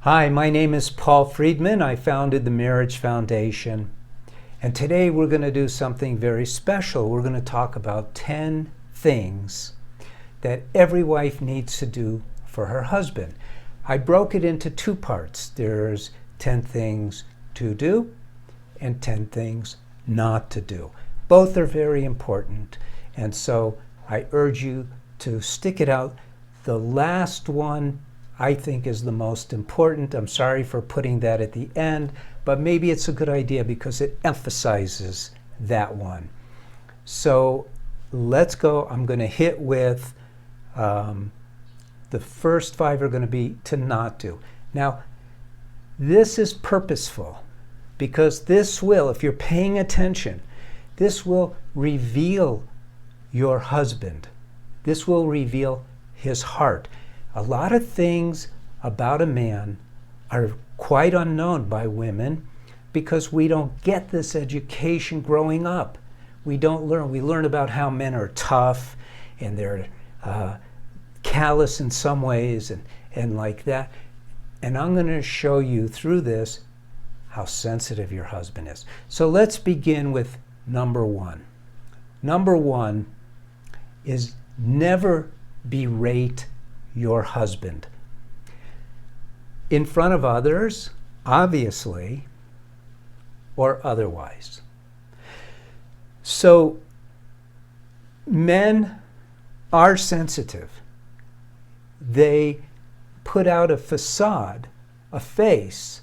Hi, my name is Paul Friedman. I founded the Marriage Foundation. And today we're going to do something very special. We're going to talk about 10 things that every wife needs to do for her husband. I broke it into two parts. There's 10 things to do and 10 things not to do. Both are very important. And so I urge you to stick it out. The last one I think is the most important. I'm sorry for putting that at the end, but maybe it's a good idea because it emphasizes that one. So let's go. I'm going to hit with the first 5 are going to be to not do. Now, this is purposeful because this will, if you're paying attention, this will reveal your husband. This will reveal his heart. A lot of things about a man are quite unknown by women because we don't get this education growing up. We don't learn. We learn about how men are tough and they're callous in some ways and like that. And I'm going to show you through this how sensitive your husband is. So let's begin with number 1. Number 1 is never berate your husband. In front of others, obviously, or otherwise. So men are sensitive. They put out a facade, a face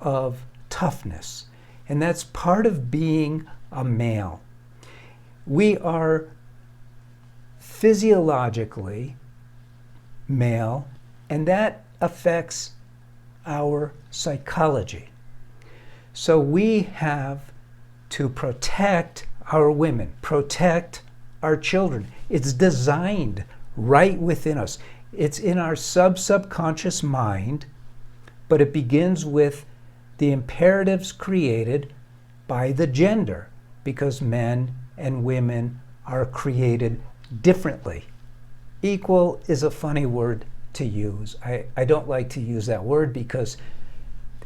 of toughness. And that's part of being a male. We are physiologically male, and that affects our psychology. So we have to protect our women, protect our children. It's designed right within us. It's in our subconscious mind, but it begins with the imperatives created by the gender, because men and women are created differently. Equal is a funny word to use. I don't like to use that word because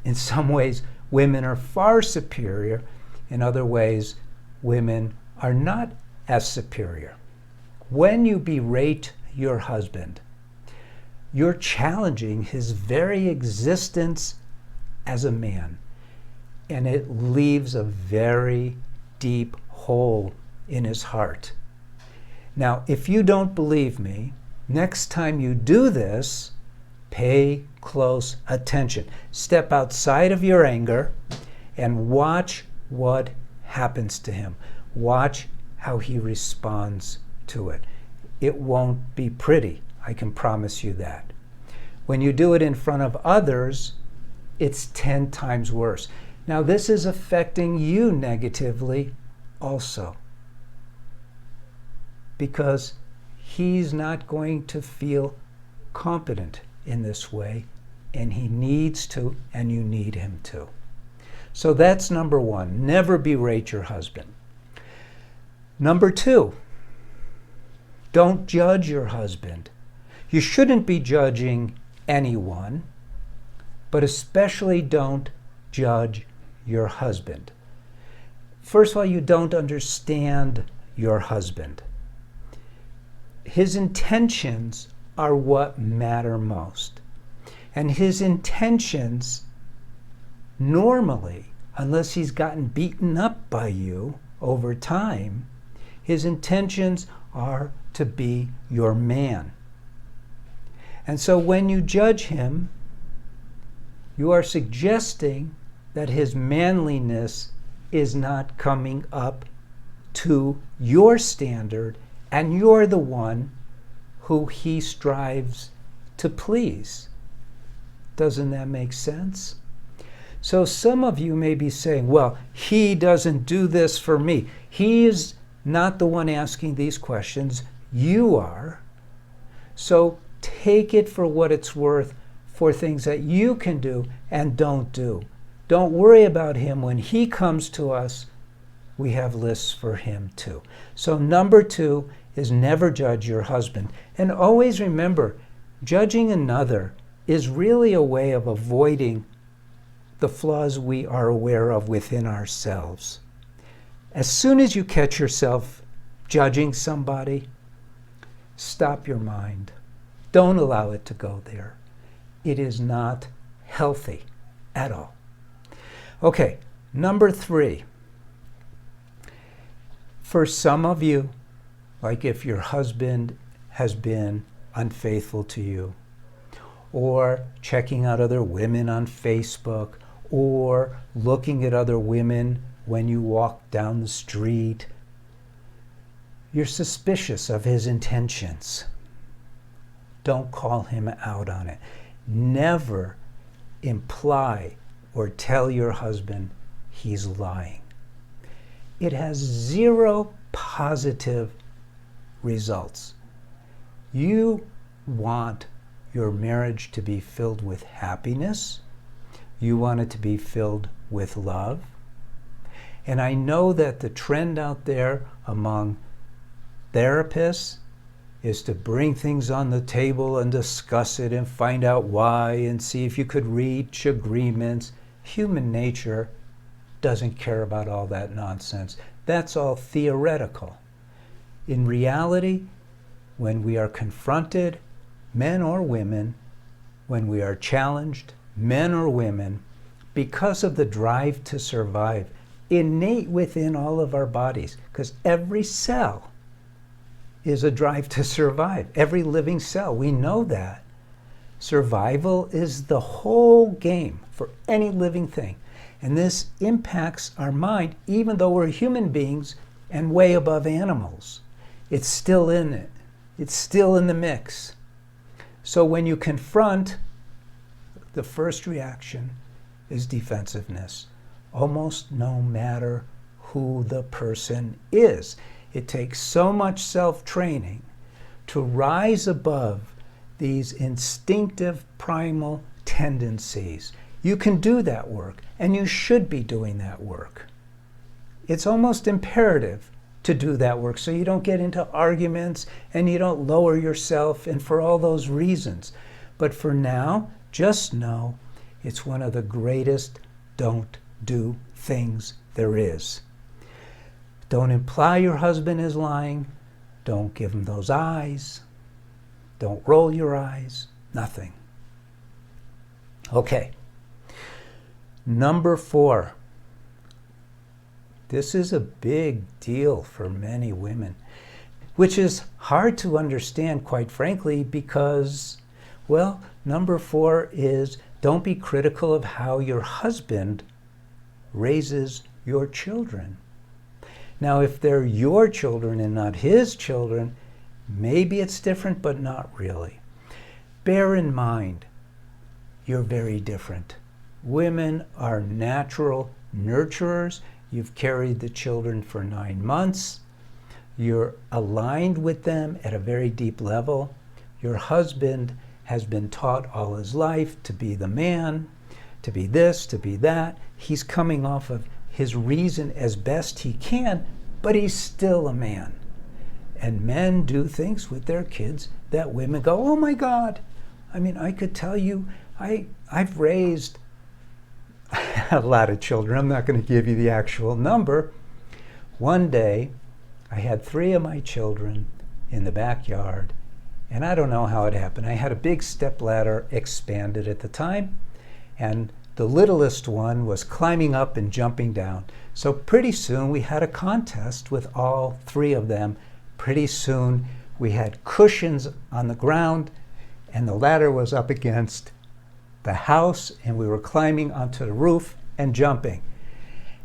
in some ways women are far superior. In other ways, women are not as superior. When you berate your husband, you're challenging his very existence as a man, and it leaves a very deep hole in his heart. Now, if you don't believe me, next time you do this, pay close attention. Step outside of your anger and watch what happens to him. Watch how he responds to it. It won't be pretty, I can promise you that. When you do it in front of others, it's 10 times worse. Now, this is affecting you negatively also, because he's not going to feel competent in this way, and he needs to, and you need him to. So that's number 1. Never berate your husband. Number 2, don't judge your husband. You shouldn't be judging anyone, but especially don't judge your husband. First of all, you don't understand your husband. His intentions are what matter most. And his intentions, normally, unless he's gotten beaten up by you over time, his intentions are to be your man. And so when you judge him, you are suggesting that his manliness is not coming up to your standard, and you're the one who he strives to please. Doesn't that make sense? So some of you may be saying, well, he doesn't do this for me. He is not the one asking these questions. You are. So take it for what it's worth for things that you can do and don't do. Don't worry about him. When he comes to us, we have lists for him too. So number 2 is never judge your husband. And always remember, judging another is really a way of avoiding the flaws we are aware of within ourselves. As soon as you catch yourself judging somebody, stop your mind. Don't allow it to go there. It is not healthy at all. Okay, number 3. For some of you, like if your husband has been unfaithful to you, or checking out other women on Facebook, or looking at other women when you walk down the street, you're suspicious of his intentions. Don't call him out on it. Never imply or tell your husband he's lying. It has 0 positive results. You want your marriage to be filled with happiness. You want it to be filled with love. And I know that the trend out there among therapists is to bring things on the table and discuss it and find out why and see if you could reach agreements. Human nature doesn't care about all that nonsense. That's all theoretical. In reality, when we are confronted, men or women, when we are challenged, men or women, because of the drive to survive, innate within all of our bodies, because every cell is a drive to survive. Every living cell, we know that. Survival is the whole game for any living thing. And this impacts our mind, even though we're human beings and way above animals. It's still in it. It's still in the mix. So when you confront, the first reaction is defensiveness, almost no matter who the person is. It takes so much self-training to rise above these instinctive primal tendencies. You can do that work, and you should be doing that work. It's almost imperative to do that work so you don't get into arguments and you don't lower yourself, and for all those reasons. But for now, just know it's one of the greatest don't do things there is. Don't imply your husband is lying. Don't give him those eyes. Don't roll your eyes. Nothing. Okay. Number 4. This is a big deal for many women, which is hard to understand, quite frankly, because, well, number 4 is don't be critical of how your husband raises your children. Now, if they're your children and not his children, maybe it's different, but not really. Bear in mind, you're very different. Women are natural nurturers. You've carried the children for 9 months. You're aligned with them at a very deep level. Your husband has been taught all his life to be the man, to be this, to be that. He's coming off of his reason as best he can, but he's still a man. And men do things with their kids that women go, oh my God. I mean, I could tell you, I've raised a lot of children. I'm not going to give you the actual number. One day, I had 3 of my children in the backyard, and I don't know how it happened. I had a big step ladder expanded at the time, and the littlest one was climbing up and jumping down. So pretty soon we had a contest with all 3 of them. Pretty soon we had cushions on the ground, and the ladder was up against the house, and we were climbing onto the roof and jumping.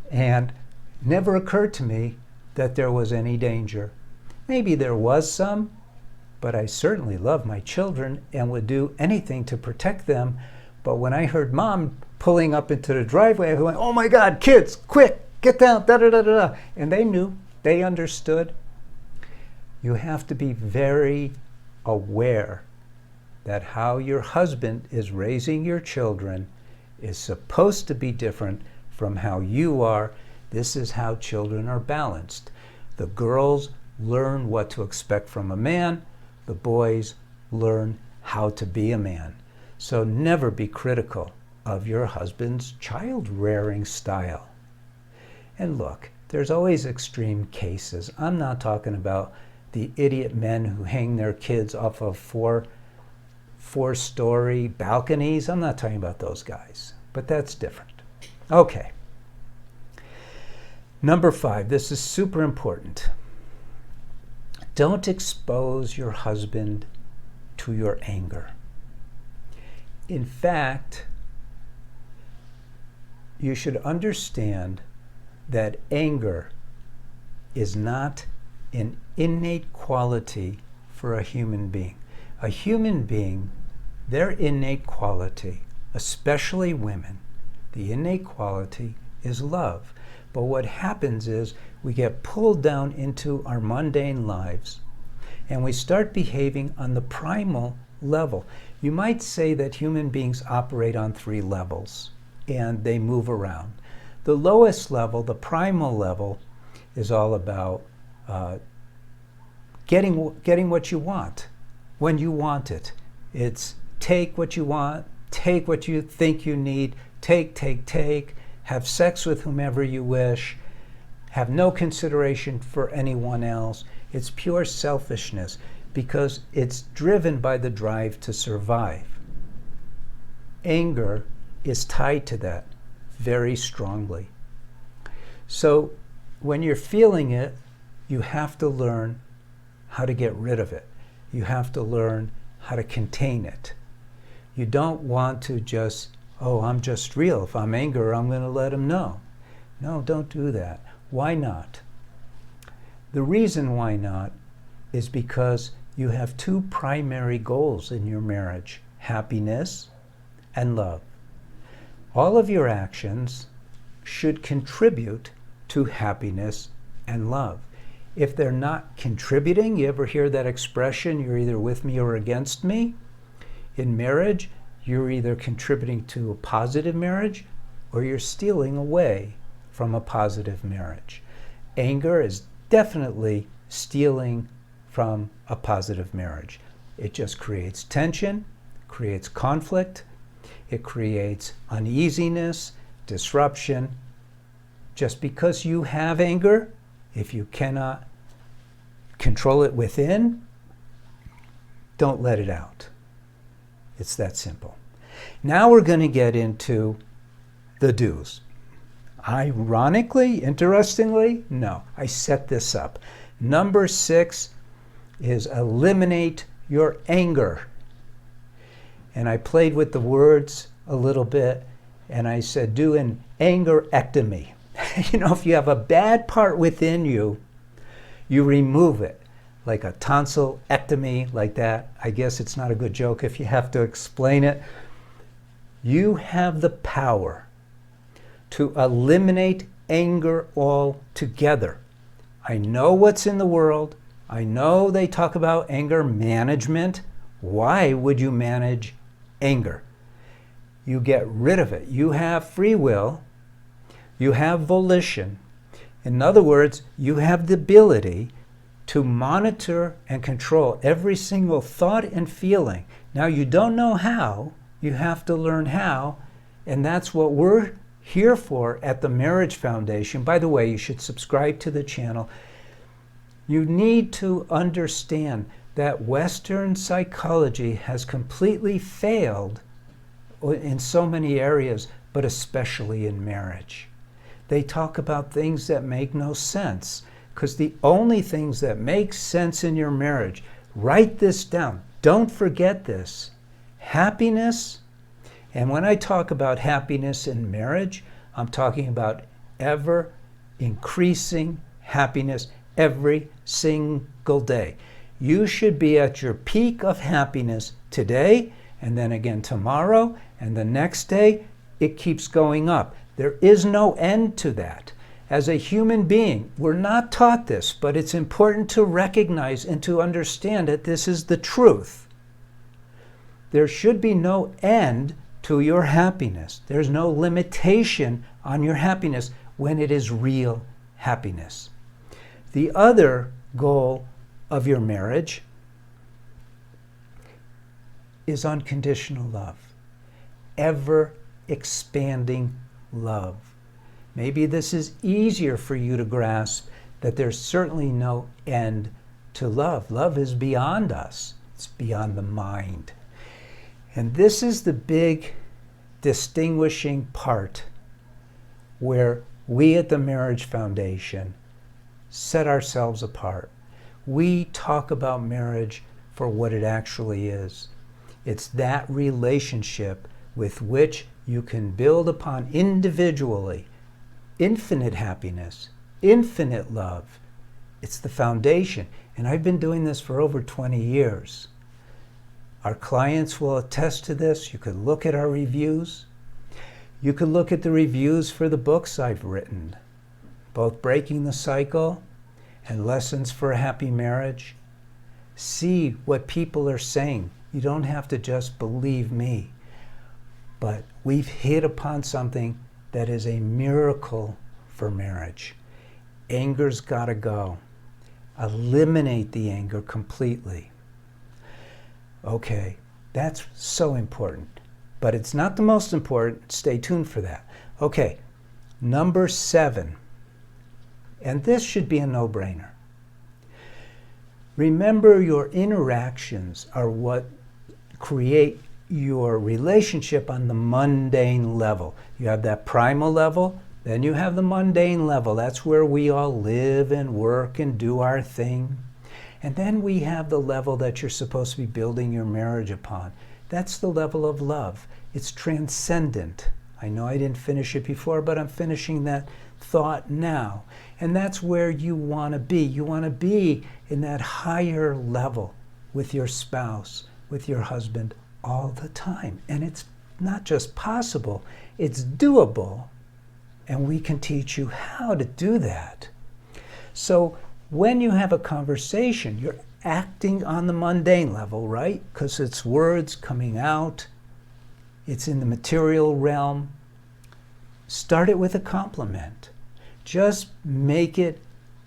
And it never occurred to me that there was any danger. Maybe there was some, but I certainly love my children and would do anything to protect them. But when I heard Mom pulling up into the driveway, I went, oh my God, kids, quick, get down, da da da da da. And they knew, they understood. You have to be very aware that how your husband is raising your children is supposed to be different from how you are. This is how children are balanced. The girls learn what to expect from a man. The boys learn how to be a man. So never be critical of your husband's child-rearing style. And look, there's always extreme cases. I'm not talking about the idiot men who hang their kids off of four-story balconies. I'm not talking about those guys, but that's different. Okay. Number 5, this is super important. Don't expose your husband to your anger. In fact, you should understand that anger is not an innate quality for a human being. A human being, their innate quality, especially women, the innate quality is love. But what happens is we get pulled down into our mundane lives and we start behaving on the primal level. You might say that human beings operate on 3 levels and they move around. The lowest level, the primal level, is all about getting what you want when you want it. It's take what you want, take what you think you need, take, have sex with whomever you wish, have no consideration for anyone else. It's pure selfishness because it's driven by the drive to survive. Anger is tied to that very strongly. So when you're feeling it, you have to learn how to get rid of it. You have to learn how to contain it. You don't want to just, oh, I'm just real. If I'm angry, I'm going to let him know. No, don't do that. Why not? The reason why not is because you have 2 primary goals in your marriage: happiness and love. All of your actions should contribute to happiness and love. If they're not contributing, you ever hear that expression, you're either with me or against me? In marriage, you're either contributing to a positive marriage or you're stealing away from a positive marriage. Anger is definitely stealing from a positive marriage. It just creates tension, creates conflict, it creates uneasiness, disruption. Just because you have anger, if you cannot control it within, don't let it out. It's that simple. Now we're going to get into the do's. Ironically, interestingly, no, I set this up. Number 6 is eliminate your anger. And I played with the words a little bit, and I said, do an anger-ectomy. You know, if you have a bad part within you, you remove it, like a tonsillectomy, like that. I guess it's not a good joke if you have to explain it. You have the power to eliminate anger altogether. I know what's in the world. I know they talk about anger management. Why would you manage anger? You get rid of it. You have free will. You have volition. In other words, you have the ability to monitor and control every single thought and feeling. Now, you don't know how. You have to learn how. And that's what we're here for at the Marriage Foundation. By the way, you should subscribe to the channel. You need to understand that Western psychology has completely failed in so many areas, but especially in marriage. They talk about things that make no sense, because the only things that make sense in your marriage, write this down, don't forget this, happiness. And when I talk about happiness in marriage, I'm talking about ever increasing happiness every single day. You should be at your peak of happiness today, and then again tomorrow, and the next day. It keeps going up. There is no end to that. As a human being, we're not taught this, but it's important to recognize and to understand that this is the truth. There should be no end to your happiness. There's no limitation on your happiness when it is real happiness. The other goal of your marriage is unconditional love. ever expanding love. Maybe this is easier for you to grasp, that there's certainly no end to love. Love is beyond us. It's beyond the mind. And this is the big distinguishing part where we at the Marriage Foundation set ourselves apart. We talk about marriage for what it actually is. It's that relationship with which you can build upon individually infinite happiness, infinite love. It's the foundation. And I've been doing this for over 20 years. Our clients will attest to this. You could look at our reviews. You could look at the reviews for the books I've written, both Breaking the Cycle and Lessons for a Happy Marriage. See what people are saying. You don't have to just believe me. But we've hit upon something that is a miracle for marriage. Anger's got to go. Eliminate the anger completely. Okay, that's so important. But it's not the most important. Stay tuned for that. Okay, number 7. And this should be a no-brainer. Remember, your interactions are what create your relationship on the mundane level. You have that primal level, then you have the mundane level. That's where we all live and work and do our thing. And then we have the level that you're supposed to be building your marriage upon. That's the level of love. It's transcendent. I know I didn't finish it before, but I'm finishing that thought now. And that's where you want to be. You want to be in that higher level with your spouse, with your husband, all the time. And it's not just possible, it's doable. And we can teach you how to do that. So when you have a conversation, you're acting on the mundane level, right? Because it's words coming out. It's in the material realm. Start it with a compliment. Just make it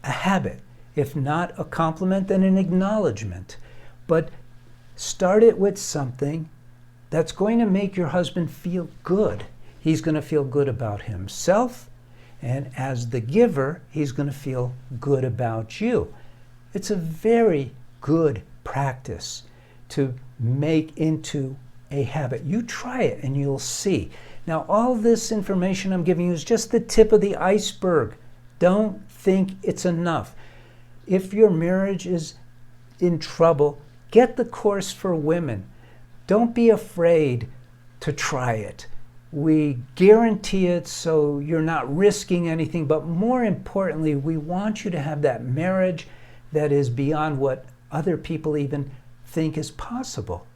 a habit. If not a compliment, then an acknowledgement. But start it with something that's going to make your husband feel good. He's going to feel good about himself, and as the giver, he's going to feel good about you. It's a very good practice to make into a habit. You try it and you'll see. Now, all this information I'm giving you is just the tip of the iceberg. Don't think it's enough. If your marriage is in trouble, get the course for women. Don't be afraid to try it. We guarantee it, so you're not risking anything. But more importantly, we want you to have that marriage that is beyond what other people even think is possible.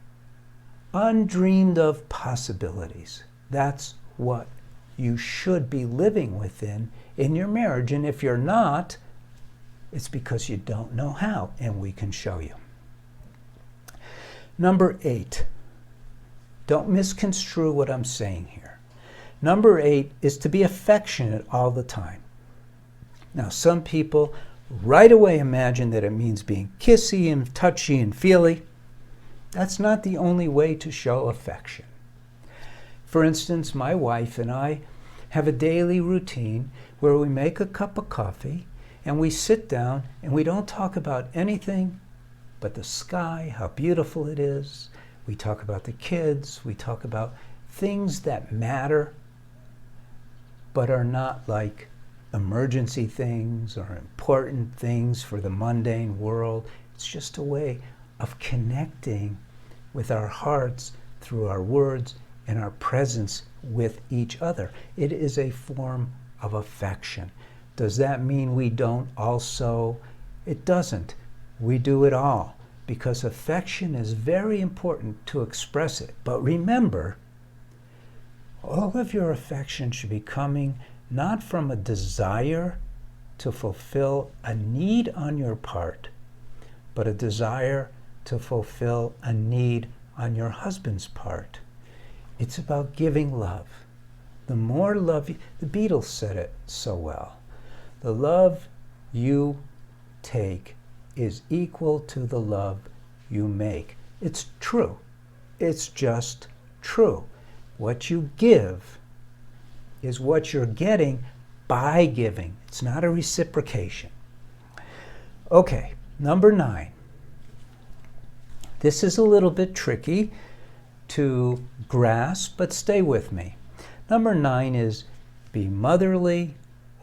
Undreamed of possibilities. That's what you should be living within in your marriage. And if you're not, it's because you don't know how, and we can show you. Number 8. Don't misconstrue what I'm saying here. Number 8 is to be affectionate all the time. Now, some people right away imagine that it means being kissy and touchy and feely. That's not the only way to show affection. For instance, my wife and I have a daily routine where we make a cup of coffee and we sit down and we don't talk about anything but the sky, how beautiful it is. We talk about the kids. We talk about things that matter but are not like emergency things or important things for the mundane world. It's just a way of connecting with our hearts through our words and our presence with each other. It is a form of affection. Does that mean we don't also? It doesn't. We do it all because affection is very important to express it. But remember, all of your affection should be coming not from a desire to fulfill a need on your part, but a desire to fulfill a need on your husband's part. It's about giving love. The more love, the Beatles said it so well. The love you take is equal to the love you make. It's true. It's just true. What you give is what you're getting by giving. It's not a reciprocation. Okay, number 9. This is a little bit tricky to grasp, but stay with me. Number 9 is be motherly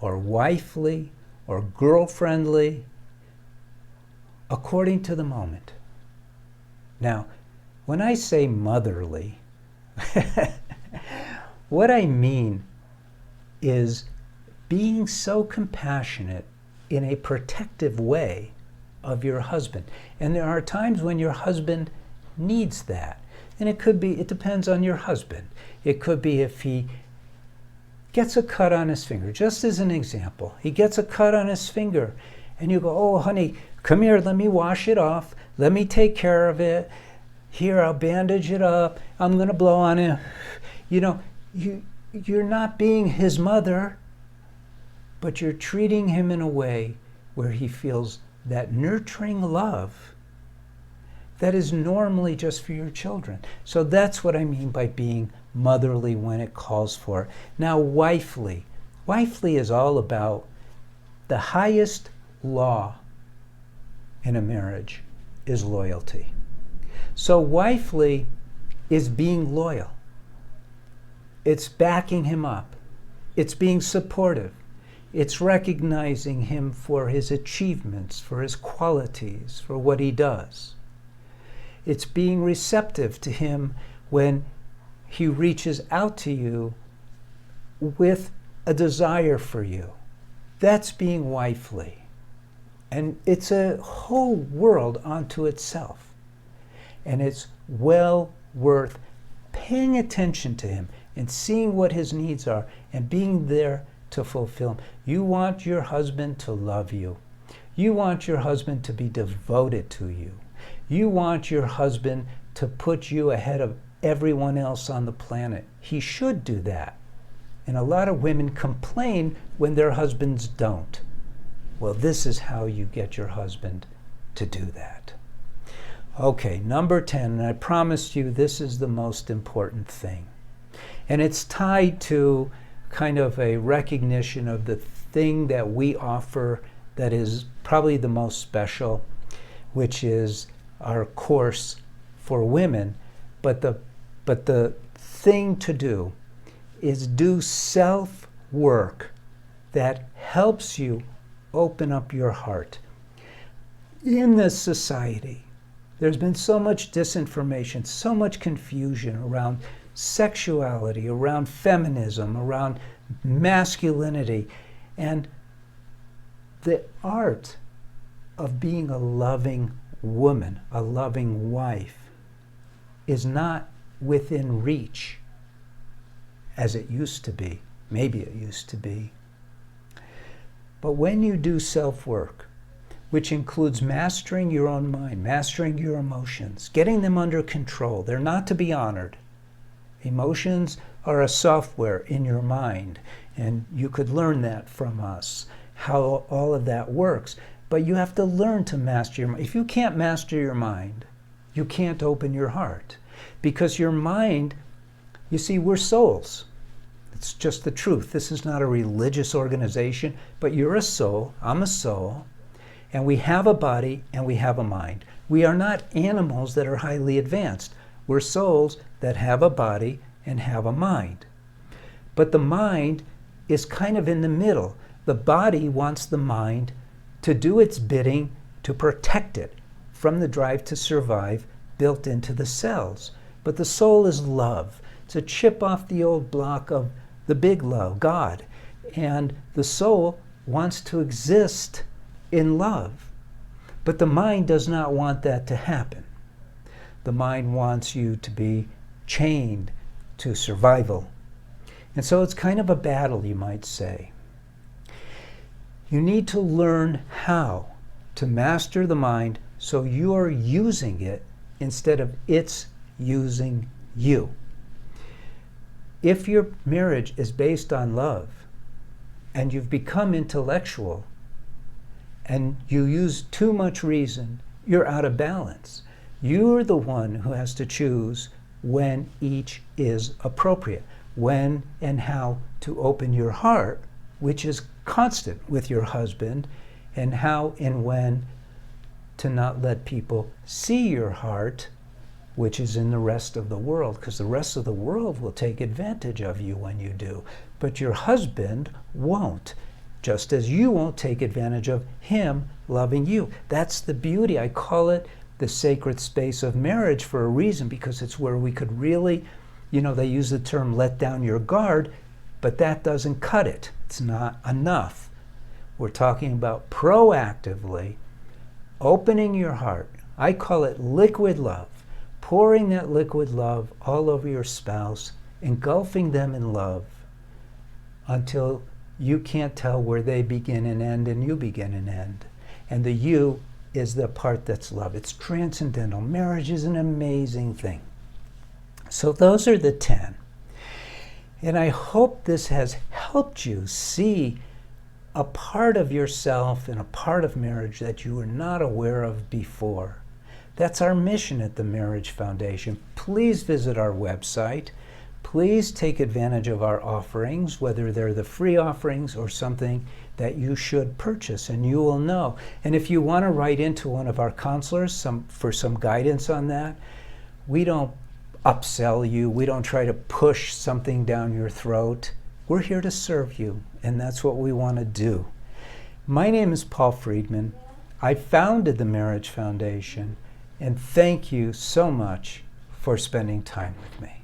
or wifely or girlfriendly according to the moment. Now, when I say motherly, what I mean is being so compassionate in a protective way of your husband. And there are times when your husband needs that. And it could be, it depends on your husband. It could be if he gets a cut on his finger, just as an example. He gets a cut on his finger and you go, oh honey, come here, let me wash it off. Let me take care of it. Here, I'll bandage it up. I'm going to blow on it. You know, you're not being his mother, but you're treating him in a way where he feels that nurturing love that is normally just for your children. So that's what I mean by being motherly when it calls for it. Now, wifely. Wifely is all about the highest law in a marriage is loyalty. So wifely is being loyal. It's backing him up. It's being supportive. It's recognizing him for his achievements, for his qualities, for what he does. It's being receptive to him when he reaches out to you with a desire for you. That's being wifely. And it's a whole world unto itself. And it's well worth paying attention to him and seeing what his needs are and being there to fulfill them. You want your husband to love you. You want your husband to be devoted to you. You want your husband to put you ahead of everyone else on the planet. He should do that. And a lot of women complain when their husbands don't. Well, this is how you get your husband to do that. Okay, number 10, and I promised you this is the most important thing. And it's tied to kind of a recognition of the thing that we offer that is probably the most special, which is our course for women. But the thing to do is do self-work that helps you open up your heart. In this society, there's been so much disinformation, so much confusion around sexuality, around feminism, around masculinity, and the art of being a loving woman, a loving wife, is not within reach as it used to be. Maybe it used to be. But when you do self-work, which includes mastering your own mind, mastering your emotions, getting them under control, they're not to be honored. Emotions are a software in your mind, and you could learn that from us, how all of that works. But you have to learn to master your mind. If you can't master your mind, you can't open your heart. Because your mind, you see, we're souls. It's just the truth. This is not a religious organization, but you're a soul, I'm a soul, and we have a body and we have a mind. We are not animals that are highly advanced. We're souls that have a body and have a mind. But the mind is kind of in the middle. The body wants the mind to do its bidding to protect it from the drive to survive built into the cells. But the soul is love. It's a chip off the old block of the big love, God. And the soul wants to exist in love. But the mind does not want that to happen. The mind wants you to be chained to survival. And so it's kind of a battle, you might say. You need to learn how to master the mind so you are using it instead of it's using you. If your marriage is based on love and you've become intellectual and you use too much reason, you're out of balance. You're the one who has to choose when each is appropriate, when and how to open your heart, which is constant with your husband, and how and when to not let people see your heart, which is in the rest of the world, because the rest of the world will take advantage of you when you do, but your husband won't, just as you won't take advantage of him loving you. That's the beauty. I call it the sacred space of marriage for a reason, because it's where we could really, they use the term let down your guard, but that doesn't cut it. It's not enough. We're talking about proactively opening your heart. I call it liquid love, pouring that liquid love all over your spouse, engulfing them in love until you can't tell where they begin and end and you begin and end. And the you is the part that's love. It's transcendental. Marriage is an amazing thing. So those are the 10. And I hope this has helped you see a part of yourself and a part of marriage that you were not aware of before. That's our mission at the Marriage Foundation. Please visit our website. Please take advantage of our offerings, whether they're the free offerings or something that you should purchase, and you will know. And if you want to write into one of our counselors for some guidance on that, we don't upsell you. We don't try to push something down your throat. We're here to serve you, and that's what we want to do. My name is Paul Friedman. I founded the Marriage Foundation, and thank you so much for spending time with me.